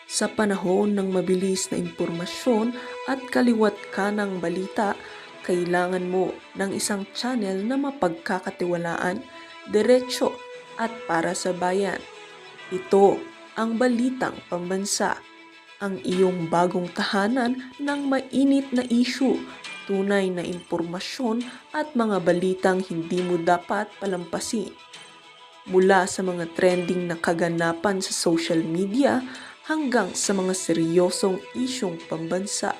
Sa panahon ng mabilis na impormasyon at kaliwat kanang balita, kailangan mo ng isang channel na mapagkakatiwalaan, diretsyo at para sa bayan. Ito ang Balitang Pambansa, ang iyong bagong tahanan ng mainit na issue, tunay na impormasyon at mga balitang hindi mo dapat palampasin. Mula sa mga trending na kaganapan sa social media hanggang sa mga seryosong isyong pambansa.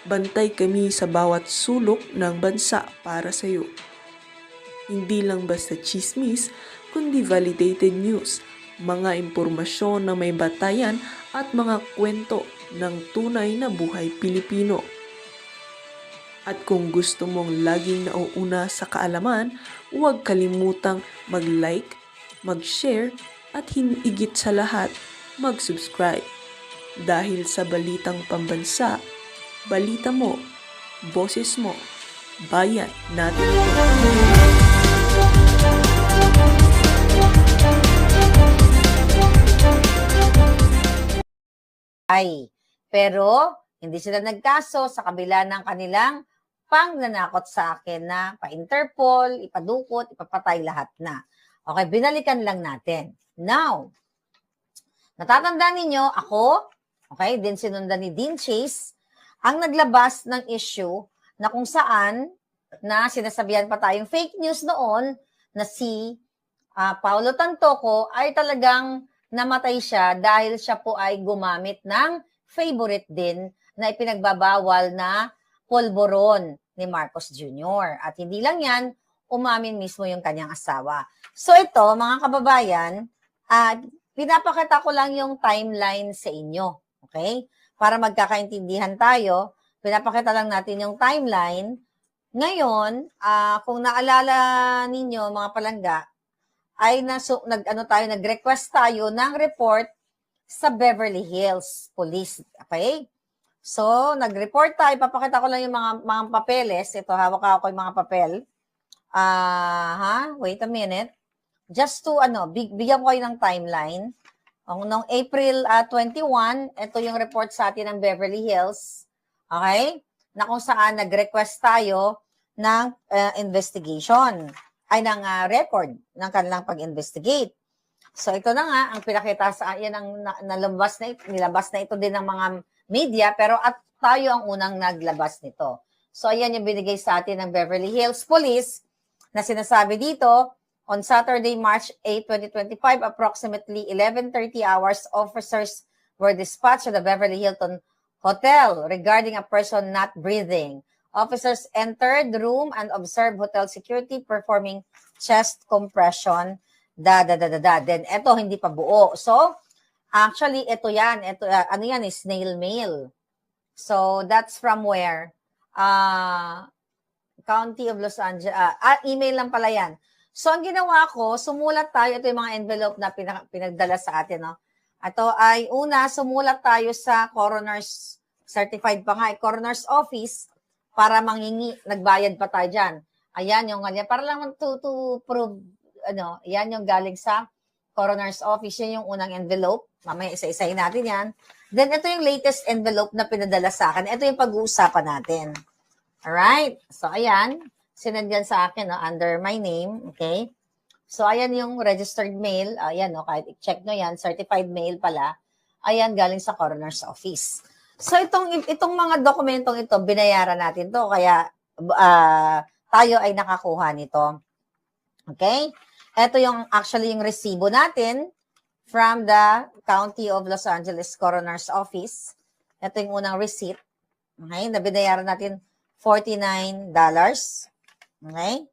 Bantay kami sa bawat sulok ng bansa para sa iyo. Hindi lang basta chismis, kundi validated news, mga impormasyon na may batayan at mga kwento ng tunay na buhay Pilipino. At kung gusto mong laging nauuna sa kaalaman, huwag kalimutang mag-like, mag-share at higit sa lahat, mag-subscribe. Dahil sa Balitang Pambansa, balita mo, boses mo, bayan natin ito. Pero hindi sila nagkaso sa kabila ng kanilang pangnanakot sa akin na pa-Interpol, ipadukot, ipapatay lahat na. Okay, binalikan lang natin. Now, natatandaan ninyo, ako, okay, din sinundan ni Dean Chase, ang naglabas ng issue na kung saan na sinasabihan pa tayong fake news noon na si Paulo Tantoco ay talagang namatay siya dahil siya po ay gumamit ng favorite din na ipinagbabawal na polvoron ni Marcos Jr. At hindi lang yan, umamin mismo yung kanyang asawa. So ito, mga kababayan, pinapakita ko lang yung timeline sa inyo. Okay? Para magkakaintindihan tayo, pinapakita lang natin yung timeline. Ngayon, kung naalala ninyo mga palangga, ay nag-request tayo ng report sa Beverly Hills Police. Okay? So, nag-report tayo. Papakita ko lang yung mga papeles. Ito, hawak ako yung mga papel. Wait a minute. Just to, bigyan ko kayo ng timeline. Noong April 21, ito yung report sa atin ng Beverly Hills. Okay? Na kung saan nag-request tayo ng investigation ng record ng kanilang pag-investigate. So ito na nga ang pinakita sa yan ang nilabas na ito din ng mga media pero at tayo ang unang naglabas nito. So ayan yung binigay sa atin ng Beverly Hills Police na sinasabi dito on Saturday, March 8, 2025, approximately 11:30 hours, officers were dispatched to the Beverly Hilton Hotel regarding a person not breathing. Officers entered the room and observed hotel security performing chest compression. Then, ito, hindi pa buo. So, actually, ito yan. Ito, ano yan? Snail mail. So, that's from where? County of Los Angeles. Email lang pala yan. So, ang ginawa ko, sumulat tayo. Ito yung mga envelope na pinagdala sa atin. No? Ito ay, una, sumulat tayo sa coroner's, certified pa nga, coroner's office, para manghingi, nagbayad pa tayo dyan. Ayan yung kanya, para lang to prove, yan yung galing sa coroner's office, yan yung unang envelope. Mamaya isa-isahin natin yan. Then, ito yung latest envelope na pinadala sa akin. Ito yung pag-uusapan natin. Alright? So, ayan. Sinandyan sa akin, under my name. Okay? So, ayan yung registered mail. Ayan, kahit i-check nyo yan, certified mail pala. Ayan, galing sa coroner's office. So, itong mga dokumentong ito, binayaran natin to. Kaya, tayo ay nakakuha nito. Okay? Ito yung, actually, yung resibo natin from the County of Los Angeles Coroner's Office. Ito yung unang receipt. Okay? Na binayaran natin $49. Okay?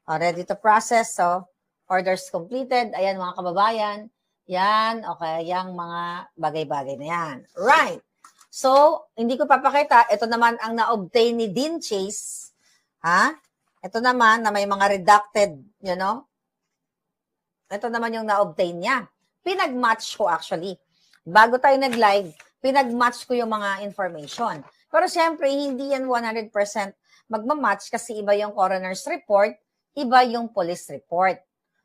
Ready to process. So, orders completed. Ayan, mga kababayan. Yan. Okay. Yung mga bagay-bagay na yan. Right. So, hindi ko papakita. Ito naman ang na-obtain ni Dean Chase. Ito naman na may mga redacted, Ito naman yung na-obtain niya. Pinag-match ko actually. Bago tayo nag-live, pinag-match ko yung mga information. Pero syempre, hindi yan 100% magmamatch kasi iba yung coroner's report, iba yung police report.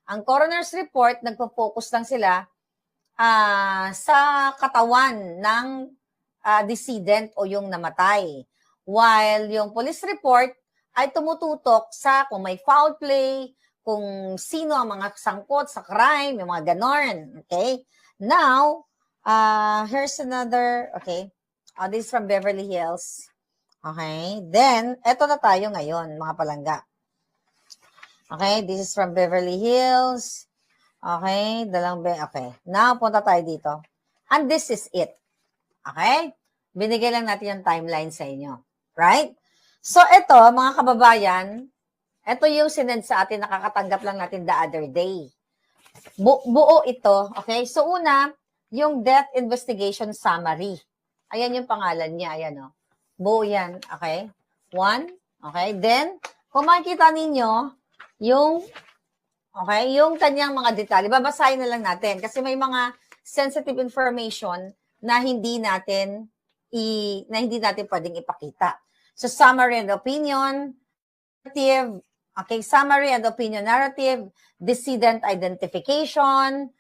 Ang coroner's report, nagpo-focus lang sila sa katawan ng decedent o yung namatay. While yung police report ay tumututok sa kung may foul play, kung sino ang mga sangkot sa crime, yung mga ganon. Okay? Now, here's another, okay. This is from Beverly Hills. Okay? Then, eto na tayo ngayon, mga palangga. Okay? This is from Beverly Hills. Okay? Okay. Now, punta tayo dito. And this is it. Okay? Binigay lang natin yung timeline sa inyo. Right? So, ito, mga kababayan, ito yung sinend sa atin, nakakatanggap lang natin the other day. Buo ito. Okay? So, una, yung death investigation summary. Ayan yung pangalan niya. Ayan, o. Buo yan. Okay? 1. Okay? Then, kung makikita ninyo, yung kanyang mga detalye. Babasahin na lang natin kasi may mga sensitive information na hindi natin pwedeng ipakita. So, summary and opinion, narrative, okay, summary and opinion narrative, decedent identification,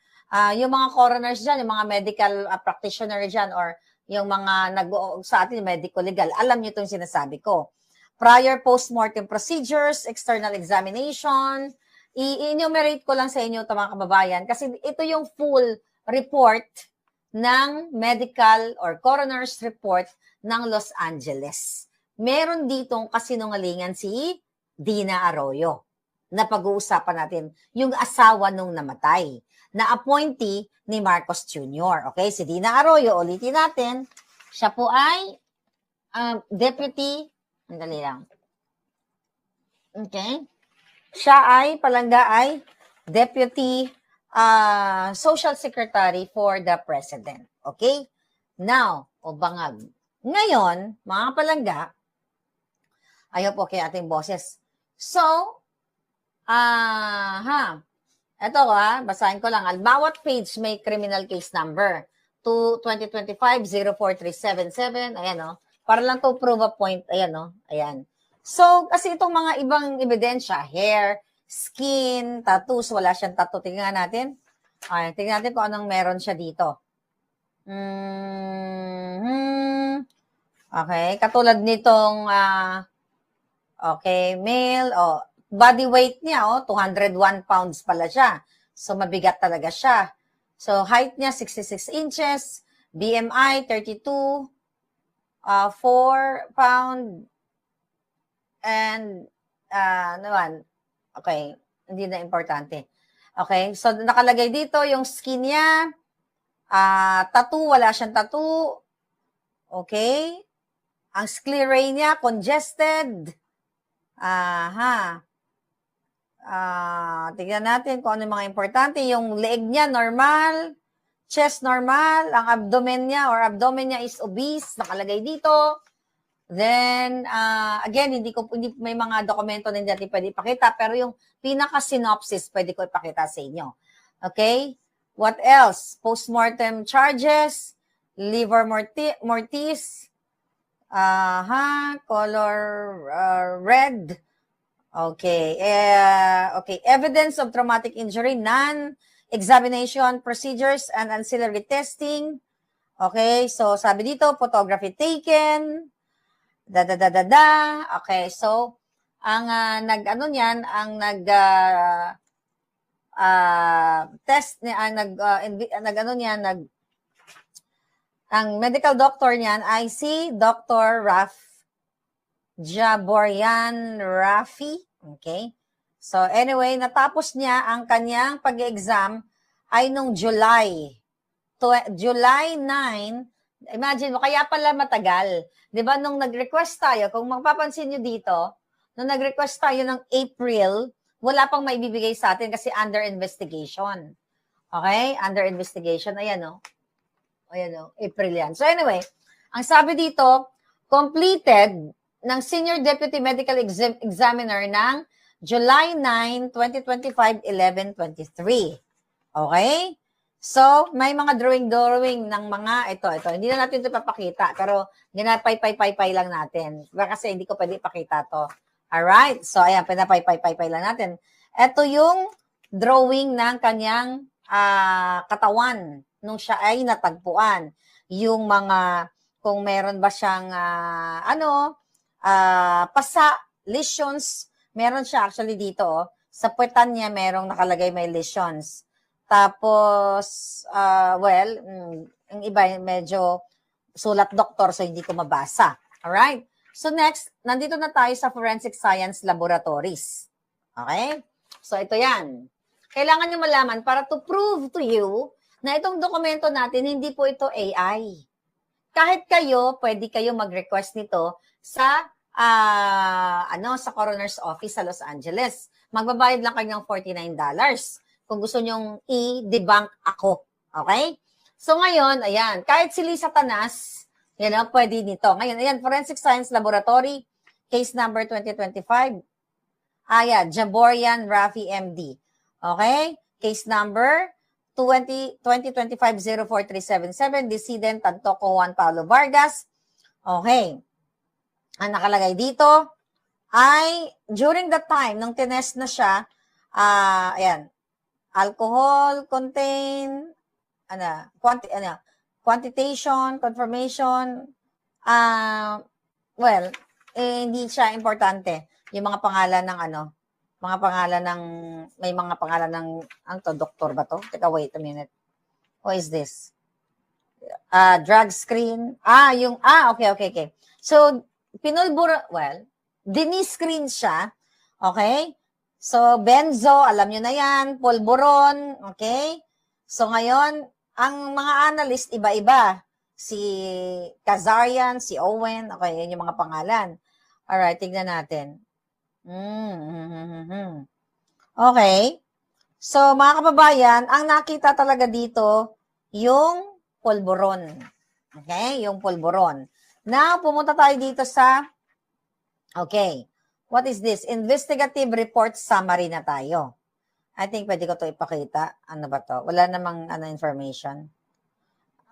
yung mga coroners dyan, yung mga medical practitioner dyan, or yung mga sa atin, medico-legal, alam nyo itong sinasabi ko. Prior post-mortem procedures, external examination, i-enumerate ko lang sa inyo ito, mga kababayan, kasi ito yung full report ng medical or coroner's report ng Los Angeles. Meron ditong kasinungalingan si Dina Arroyo na pag-uusapan natin, yung asawa nung namatay, na appointee ni Marcos Jr. Okay, si Dina Arroyo, ulitin natin, siya po ay deputy, andali lang. Okay? Siya ay, palangga ay deputy social secretary for the president. Okay? Now, o bangag. Ngayon, mga palangga, ayaw po kay ating boses. So, eto basahin ko lang. Bawat page may criminal case number. 2025-04377. Ayan, o. Para lang to prove a point. Ayan, o. Ayan. So, kasi itong mga ibang ebidensya, hair, skin, tattoos, wala siyang tattoo. Tingnan natin. Ay, tingnan natin kung anong meron siya dito. Okay, katulad nitong okay, male, body weight niya, 201 pounds pala siya. So, mabigat talaga siya. So, height niya, 66 inches, BMI, 32, 4 pound, and, okay, hindi na importante. Okay, so, nakalagay dito yung skin niya, tattoo, wala siyang tattoo. Okay, ang sclerae niya, congested. Tignan natin kung ano yung mga importante. Yung leg niya, normal. Chest, normal. Ang abdomen niya is obese. Nakalagay dito. Then, again, hindi may mga dokumento na hindi natin pwede ipakita. Pero yung pinaka-synopsis, pwede ko ipakita sa inyo. Okay? What else? Postmortem charges. Liver mortis. Color red. Okay. Okay. Evidence of traumatic injury, none. Examination procedures and ancillary testing. Okay. So, sabi dito, photography taken. Okay. So, ang test niya, ang medical doctor niyan ay si Dr. Jaborian Rafi. Okay? So, anyway, natapos niya ang kanyang pag-exam ay nung July 9. Imagine mo, kaya pala matagal. Di ba, nung nag-request tayo, kung mapapansin nyo dito, nung nag-request tayo ng April, wala pang maibibigay sa atin kasi under investigation. Okay? Under investigation. Ayan, o. Ayan, April yan. So anyway, ang sabi dito, completed ng Senior Deputy Medical Examiner ng July 9, 2025, 11:23. Okay? So, may mga drawing ng mga, ito. Hindi na natin ito papakita, pero ginapay-pay lang natin. Kasi hindi ko pwede ipakita to. Alright? So, ayan, pinapay-pay lang natin. Ito yung drawing ng kanyang katawan nung siya ay natagpuan. Yung mga, kung meron ba siyang, pasa, lesions, meron siya actually dito, oh. Sa puwetan niya, merong nakalagay may lesions. Tapos, yung iba, medyo sulat doktor, so hindi ko mabasa. Alright? So next, nandito na tayo sa Forensic Science Laboratories. Okay? So ito yan. Kailangan nyo malaman para to prove to you na itong dokumento natin, hindi po ito AI. Kahit kayo, pwede kayo mag-request nito sa sa coroner's office sa Los Angeles. Magbabayad lang kayo ng $49 kung gusto nyong i-debunk ako. Okay? So ngayon, ayan, kahit si Lisa Tanas, pwede nito. Ngayon, ayan, Forensic Science Laboratory, case number 2025. Jaborian Rafi MD. Okay? Case number 2025-04377, decedent Tantoco Juan Paulo Vargas. Okay. Ang nakalagay dito ay during the time nung tinest na siya, alcohol contain, quantitation, confirmation, hindi siya importante. Yung mga pangalan ng may mga pangalan ng, doktor ba to? Teka, wait a minute. What is this? Drug screen. Okay. So, diniscreen siya. Okay? So, benzo, alam nyo na yan. Polvoron. Okay? So, ngayon, ang mga analyst, iba-iba. Si Kazarian, si Owen. Okay, yan yung mga pangalan. Alright, tignan natin. Okay. So, mga kababayan, ang nakita talaga dito, yung polvoron. Okay? Yung polvoron. Now, pumunta tayo dito sa, what is this? Investigative report summary na tayo. I think pwede ko to ipakita. Ano ba to? Wala namang information.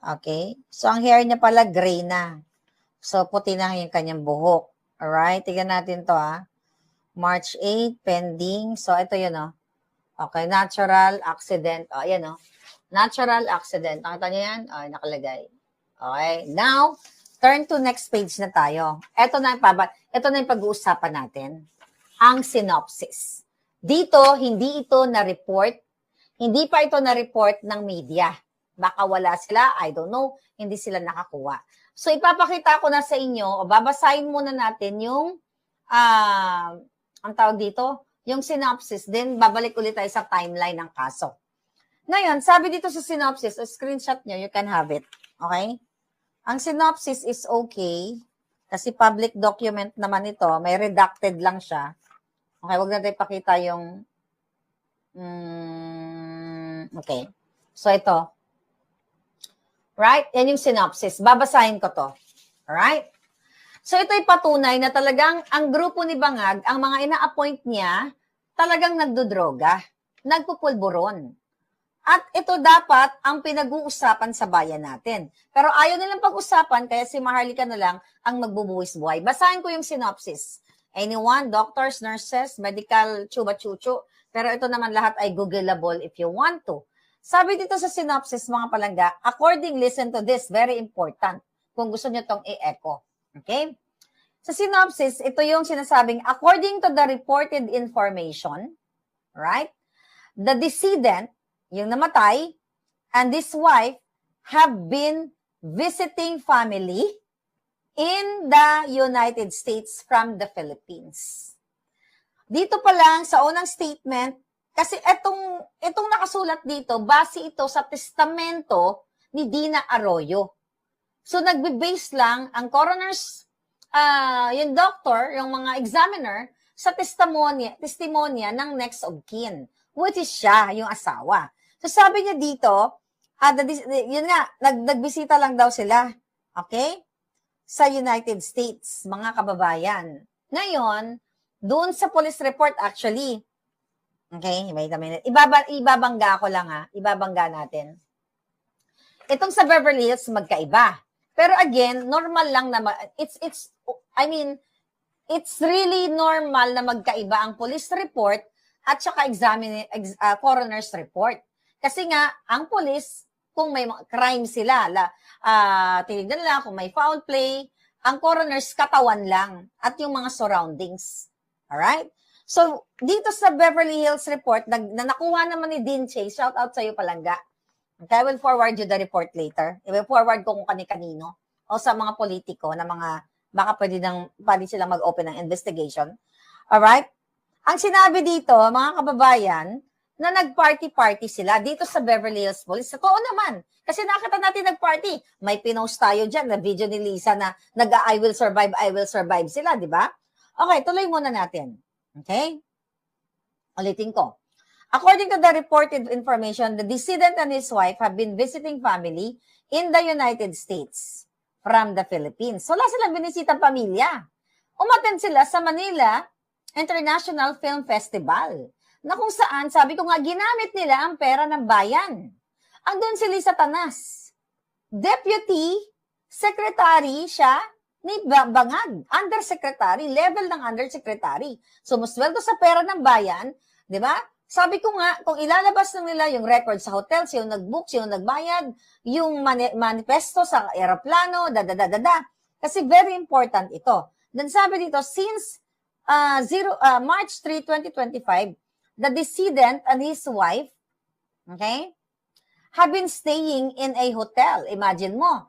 Okay? So, ang hair niya pala gray na. So, puti na yung kanyang buhok. Alright? Tignan natin to, March 8, pending. So, ito yun, Okay, natural accident. Ayan, natural accident. Nakita niyo yan? Nakalagay. Okay, now, turn to next page na tayo. Ito na yung pag-uusapan natin. Ang synopsis. Dito, hindi ito na-report. Hindi pa ito na-report ng media. Baka wala sila, I don't know. Hindi sila nakakuha. So, ipapakita ko na sa inyo, o babasahin muna natin yung, ang tawag dito, yung synopsis. Then, babalik ulit tayo sa timeline ng kaso. Ngayon, sabi dito sa synopsis, o screenshot nyo, you can have it. Okay? Ang synopsis is okay. Kasi public document naman ito. May redacted lang siya. Okay, wag natin ipakita yung... okay. So, ito. Right? Yan yung synopsis. Babasahin ko to. Alright? So, ito'y patunay na talagang ang grupo ni Bangag, ang mga ina-appoint niya, talagang nagdodroga, nagpupulburon. At ito dapat ang pinag-uusapan sa bayan natin. Pero ayaw nilang pag-usapan, kaya si Maharlika na lang ang magbubuwis buhay. Basahin ko yung synopsis. Anyone, doctors, nurses, medical, chuba-chuchu. Pero ito naman lahat ay Googleable if you want to. Sabi dito sa synopsis, mga palangga, according, listen to this, very important. Kung gusto nyo tong i-echo. Okay? Sa synopsis, ito yung sinasabing, according to the reported information, right? The decedent, yung namatay, and this wife have been visiting family in the United States from the Philippines. Dito pa lang sa unang statement, kasi itong nakasulat dito, base ito sa testamento ni Dina Arroyo. So, nagbe-base lang ang coroner's, yung doctor, yung mga examiner, sa testimonya ng next of kin, which is siya, yung asawa. So, sabi niya dito, yun nga, nagbisita lang daw sila, okay? Sa United States, mga kababayan. Ngayon, doon sa police report, actually, okay, wait a minute, ibabangga ko lang ibabangga natin. Itong sa Beverly Hills, magkaiba. Pero again, normal lang na, it's really normal na magkaiba ang police report at saka coroner's report. Kasi nga, ang police, kung may crime sila. Tinignan nila kung may foul play. Ang coroner's katawan lang at yung mga surroundings. Alright? So, dito sa Beverly Hills report, na nakuha naman ni Dean Chase, shout out sa'yo palangga. Okay, I will forward you the report later. I will forward ko kung kani-kanino o sa mga politiko na mga baka pwede silang mag-open ng investigation. Alright? Ang sinabi dito, mga kababayan, na nag-party-party sila dito sa Beverly Hills Police. Totoo naman. Kasi nakita natin nag-party. May pinost tayo dyan na video ni Lisa na I will survive sila, di ba? Okay, tuloy muna natin. Okay? Ulitin ko. According to the reported information, the decedent and his wife have been visiting family in the United States from the Philippines. So, wala silang binisitang pamilya. Umattend sila sa Manila International Film Festival na kung saan, sabi ko nga, ginamit nila ang pera ng bayan. Andun si Lisa Tanas. Deputy Secretary siya ni Bangag. Undersecretary, level ng undersecretary. So, musweldo sa pera ng bayan, di ba? Sabi ko nga, kung ilalabas ng nila yung record sa hotel, sino nag-book, sino nagbayad, yung manifesto sa aeroplano, Kasi very important ito. Then sabi dito, since March 3, 2025, the decedent and his wife, okay, have been staying in a hotel. Imagine mo,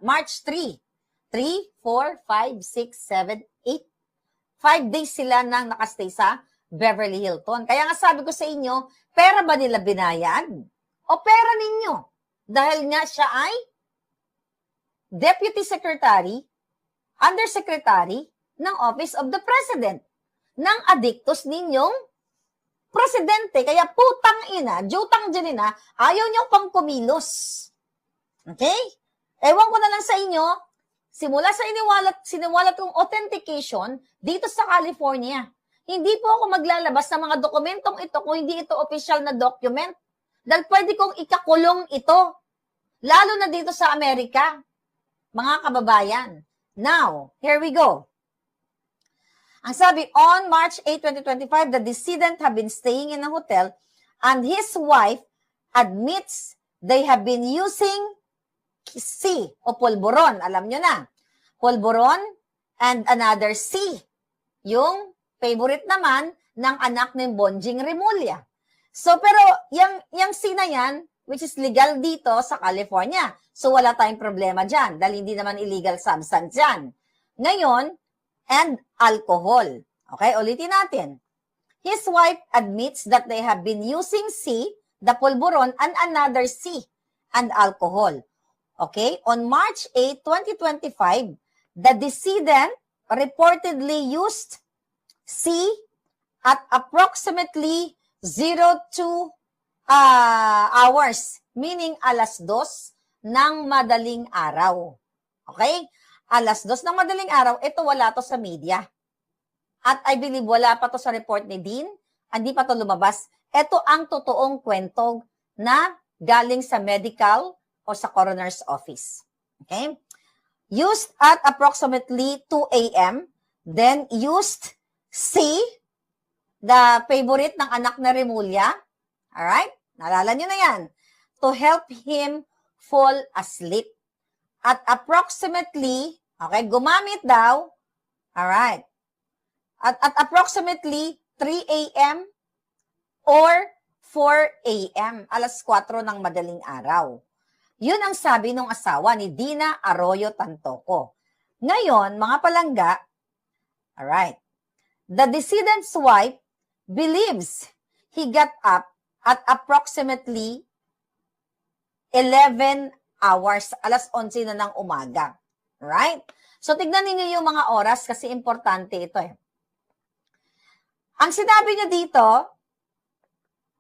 March 3, 4, 5, 6, 7, 8. 5 days sila nang nakastay sa Beverly Hilton. Kaya nga sabi ko sa inyo, pera ba nila binayad? O pera ninyo? Dahil nga siya ay Deputy Secretary, Undersecretary ng Office of the President ng adiktos ninyong presidente. Kaya putang ina, jutang dyanina, ayaw niyo pang kumilos. Okay? Ewan ko na lang sa inyo, simula sa siniwalat kong authentication dito sa California, hindi po ako maglalabas ng mga dokumentong ito kung hindi ito official na document. Dahil pwede kong ikakulong ito. Lalo na dito sa Amerika, mga kababayan. Now, here we go. Ang sabi, on March 8, 2025, the decedent have been staying in a hotel and his wife admits they have been using C o polvoron. Alam nyo na. Polvoron and another C. Yung favorite naman ng anak ni Bonjing Remulla. So, pero yung C na yan, which is legal dito sa California. So, wala tayong problema dyan dahil hindi naman illegal substance dyan. Ngayon, and alcohol. Okay, ulitin natin. His wife admits that they have been using C, the polvoron, and another C, and alcohol. Okay, on March 8, 2025, the decedent reportedly used C at approximately 02 hours, meaning alas 2 ng madaling araw. Okay? Alas 2 ng madaling araw, ito wala to sa media. At I believe wala pa to sa report ni Dean, hindi pa to lumabas. Ito ang totoong kwento na galing sa medical o sa coroner's office. Okay? Used at approximately 2 a.m., then used C, the favorite ng anak na Remulla, alright? Naalala nyo na yan. To help him fall asleep. At approximately, okay, gumamit daw, alright, at approximately 3 a.m. or 4 a.m., alas 4 ng madaling araw. Yun ang sabi ng asawa ni Dina Arroyo Tantoco. Ngayon, mga palangga, alright, the decedent's wife believes he got up at approximately 11 hours, alas 11 na ng umaga. Right? So, tignan niyo yung mga oras kasi importante ito eh. Ang sinabi niya dito,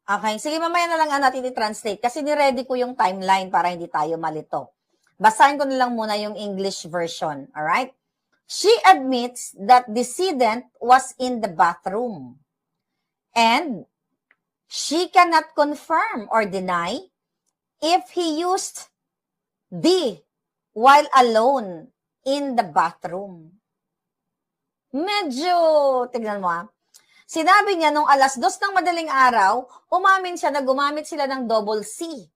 okay, sige mamaya na lang natin i-translate kasi ni-ready ko yung timeline para hindi tayo malito. Basahin ko na lang muna yung English version. Alright? She admits that decedent was in the bathroom and she cannot confirm or deny if he used D while alone in the bathroom. Medyo, tignan mo Sinabi niya nung 2:00 ng madaling araw, umamin siya na gumamit sila ng double C.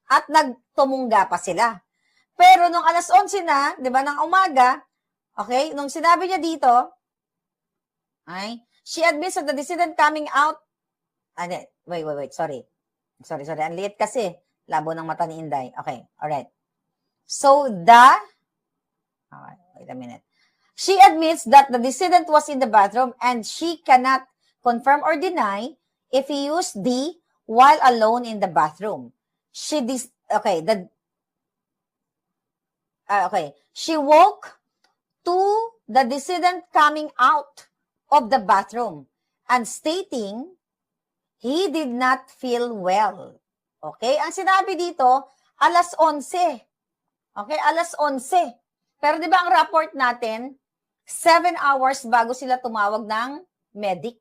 At nagtumungga pa sila. Pero nung 11:00 na, 'di ba, ng umaga, okay, nung sinabi niya dito, she admits that the decedent coming out, wait, sorry. Sorry, ang liit kasi. Labo ng mata ni Inday. Okay, alright. So, wait a minute. She admits that the decedent was in the bathroom and she cannot confirm or deny if he used D while alone in the bathroom. She woke to the decedent coming out of the bathroom and stating he did not feel well. Okay? Ang sinabi dito, 11:00. Okay? 11:00. Pero di ba ang report natin, 7 hours bago sila tumawag ng medic.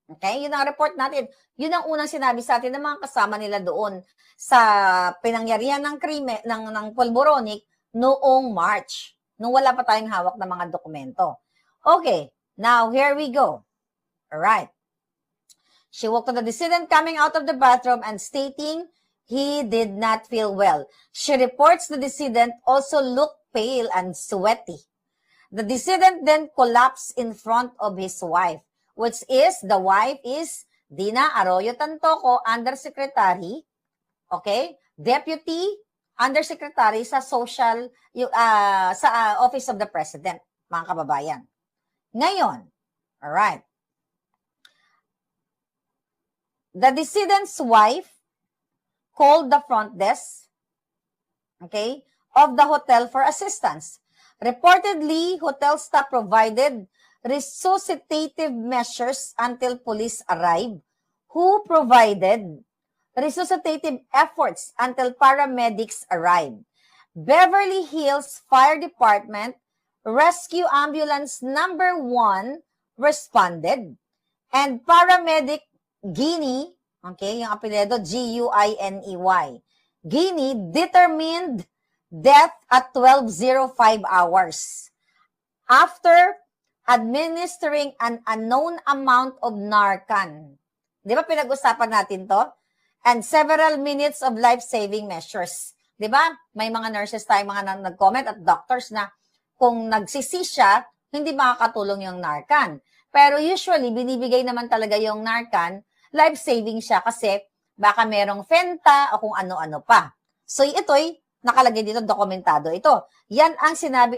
Okay? Yun ang report natin. Yun ang unang sinabi sa atin ng mga kasama nila doon sa pinangyarihan ng krimen, ng Polboronic noong March. Nung wala pa tayong hawak ng mga dokumento. Okay. Now, here we go. Alright. She woke to the decedent coming out of the bathroom and stating he did not feel well. She reports the decedent also looked pale and sweaty. The decedent then collapsed in front of his wife, which is, the wife is Dina Arroyo Tantoco, Undersecretary, okay, Deputy Undersecretary sa Office of the President, mga kababayan. Ngayon, alright, the decedent's wife called the front desk, okay, of the hotel for assistance. Reportedly, hotel staff provided resuscitative measures until police arrived, who provided resuscitative efforts until paramedics arrived. Beverly Hills Fire Department Rescue Ambulance number 1 responded, and paramedic Guinea, okay, yung apelyido Guiney, Guinea determined death at 12:05 hours after administering an unknown amount of Narcan. Di ba pinag-usapan natin to? And several minutes of life-saving measures. Di ba? May mga nurses tayo, mga nag-comment at doctors na kung nagsisi siya, hindi makakatulong yung Narcan. Pero usually, binibigay naman talaga yung Narcan, life-saving siya kasi baka merong Fenta o kung ano-ano pa. So ito'y nakalagay dito, dokumentado ito. Yan ang sinabi,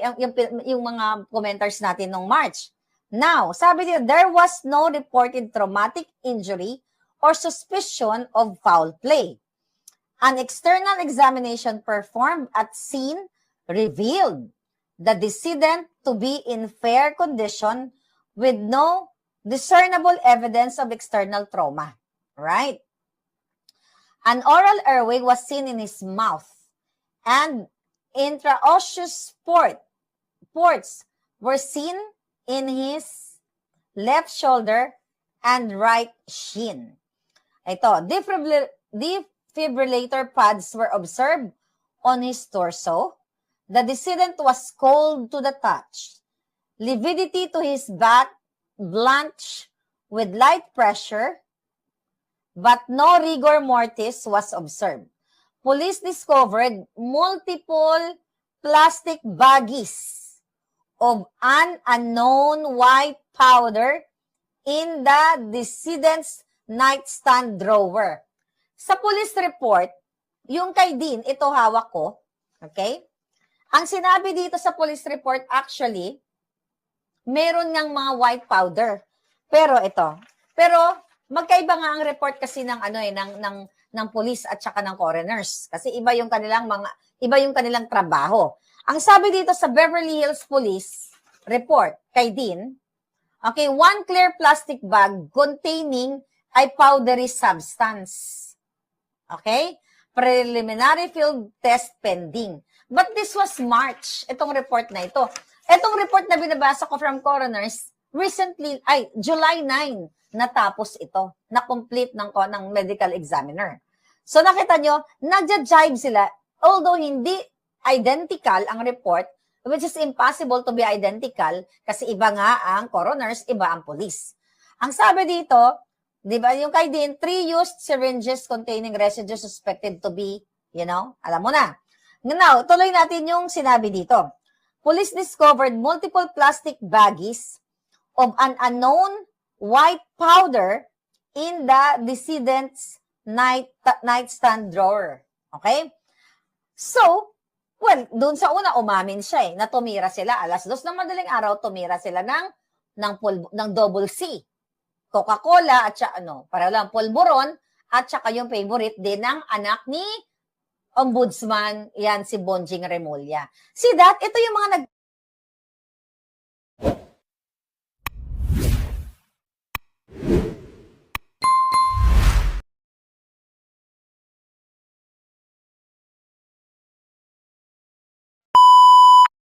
yung mga commenters natin nung March. Now, sabi dito, there was no reported traumatic injury or suspicion of foul play. An external examination performed at scene revealed the decedent to be in fair condition with no discernible evidence of external trauma. Right? An oral airway was seen in his mouth, and intraosseous ports were seen in his left shoulder and right shin. Ito, defibrillator pads were observed on his torso. The decedent was cold to the touch. Lividity to his back blanched with light pressure, but no rigor mortis was observed. Police discovered multiple plastic baggies of an unknown white powder in the decedent's nightstand drawer. Sa police report, yung kay Dean, ito hawak ko, okay? Ang sinabi dito sa police report, actually, meron ngang mga white powder. Pero magkaiba nga ang report kasi ng ng police at saka ng coroners kasi iba yung kanilang trabaho. Ang sabi dito sa Beverly Hills Police report kay Dean, okay, one clear plastic bag containing a powdery substance. Okay? Preliminary field test pending. But this was March, itong report na ito. Itong report na binabasa ko from coroners, recently, July 9, natapos ito, na-complete ng medical examiner. So nakita nyo, nagja-jibe sila, although hindi identical ang report, which is impossible to be identical kasi iba nga ang coroners, iba ang police. Ang sabi dito, di ba, yung kay Dean, 3 used syringes containing residue suspected to be, alam mo na. Now, tuloy natin yung sinabi dito. Police discovered multiple plastic baggies of an unknown white powder in the decedent's nightstand drawer. Okay? So, well, doon sa una, umamin siya na tumira sila. 2:00 ng madaling araw, tumira sila ng double C. Coca-Cola at saka, para lang, polvoron at saka yung favorite din ng anak ni Ombudsman, yan si Bonjing Remulla. See that? Ito yung mga